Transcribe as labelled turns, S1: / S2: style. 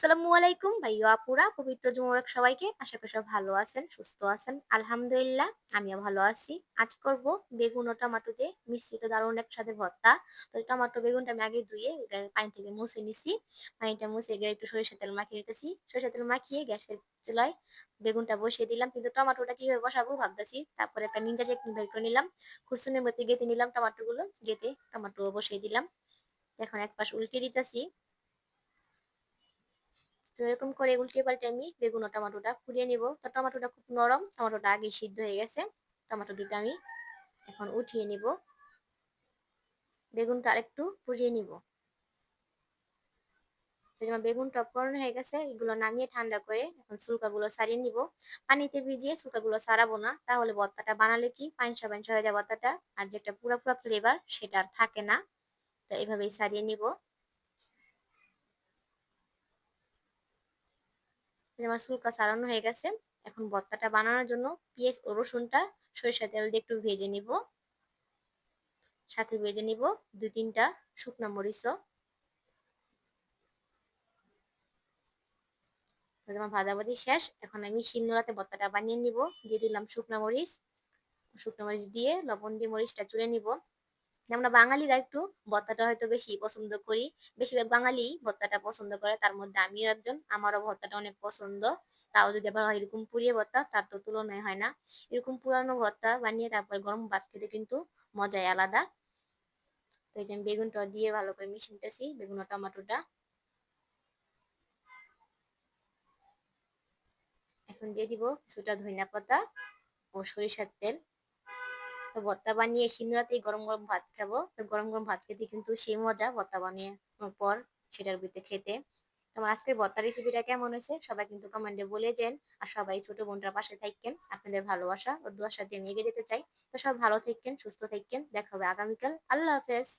S1: আসসালামু আলাইকুম ভাইয়া আপুরা পবিত্র জুমুবারক সবাইকে। আশা করি সবাই ভালো আছেন, সুস্থ আছেন। আলহামদুলিল্লাহ আমিও ভালো আছি। আজ করব বেগুন ও টমেটো দিয়ে মিশ্রিত দারুণ একসাথে ভর্তা। তো টমেটো বেগুনটা আমি আগে ধুয়ে এটা পানি থেকে মুছে নিছি। পানিটা মুছে গিয়ে একটু সরিষার তেল মাখিয়ে নিতেছি। সরিষার তেল মাখিয়ে গ্যাসের চুলায় বেগুনটা বসিয়ে দিলাম। কিন্তু টমেটোটা কিভাবে বসাবো ভাবতেছি। তারপরে একটা নিনজা চাটনি বের করে নিলাম। খুরসুনির মধ্যে গেঁথে নিলাম টমেটোগুলো। গেঁথে টমেটো বসিয়ে দিলাম। এখন এক পাশ উল্টে দিতেছি। তো এরকম করে উল্টিয়ে পাল্টে আমি বেগুন ও টমেটোটা পুড়িয়ে নিব। তো টমেটোটা খুব নরম, টমেটোটা আগে সিদ্ধ হয়ে গেছে। টমেটো দুটো আমি এখন উঠিয়ে নিব। বেগুনটা আরেকটু পুড়িয়ে নিব। তো যেমন বেগুনটা পুরানো হয়ে গেছে, এগুলো নামিয়ে ঠান্ডা করে এখন চুলকাগুলো ছাড়িয়ে নিব। পানিতে ভিজিয়ে চুলকাগুলো ছাড়াবো না, তাহলে ভর্তাটা বানালে কি পানিসা পানিসা হয়ে যায় ভর্তাটা, আর যে একটা পুরা পুরা ফ্লেভার সেটা আর থাকে না। তো এইভাবেই ছাড়িয়ে নিব। আমার চুলকা ছাড়ানো হয়ে গেছে। এখন ভর্তাটা বানানোর জন্য পেঁয়াজ ও রসুনটা সরিষার তেল দিয়ে একটু ভেজে নিব। সাথে ভেজে নিব ২-৩টা শুকনা মরিচও। আমার ভাজাভাজি শেষ। এখন আমি শিলনোড়াতে ভর্তাটা বানিয়ে নিব। দিয়ে দিলাম শুকনা মরিচ। শুকনা মরিচ দিয়ে লবণ দিয়ে মরিচটা চুড়ে নিব। আমরা বাঙালিরা একটু ভর্তাটা হয়তো বেশি পছন্দ করি। বেশিরভাগ বাঙালি ভর্তাটা পছন্দ করে, তার মধ্যে আমিও একজন। আমারও ভর্তাটা অনেক পছন্দ। তাও যদি আবার হয় এরকম পুড়িয়ে ভর্তা, তার তো তুলনায় হয় না। এরকম পুরানো ভর্তা বানিয়ে তারপর গরম ভাত খেতে কিন্তু মজাই আলাদা। তো এই যে আমি বেগুনটা দিয়ে ভালো করে মিশিয়ে নিতেছি, বেগুন ও টমেটোটা। এখন দিয়ে দিব কিছুটা ধনিয়া পাতা ও সরিষার তেল। তো ভর্তা বানিয়ে শিমরাতেই গরম গরম ভাত খাবো। তো গরম গরম ভাত খেতে কিন্তু সেই মজা ভর্তা বানিয়ে পর সেটার ভিতরে খেতে। তোমার আজকের ভর্তা রেসিপিটা কেমন হয়েছে সবাই কিন্তু কমেন্টে বলে যান। আর সবাই ছোট বোনটার পাশে থাকেন, আপনাদের ভালোবাসা ও দুয়ার সাথে আমি এগিয়ে যেতে চাই। তো সব ভালো থাকেন, সুস্থ থাকেন, দেখা হবে আগামীকাল। আল্লাহ হাফেজ।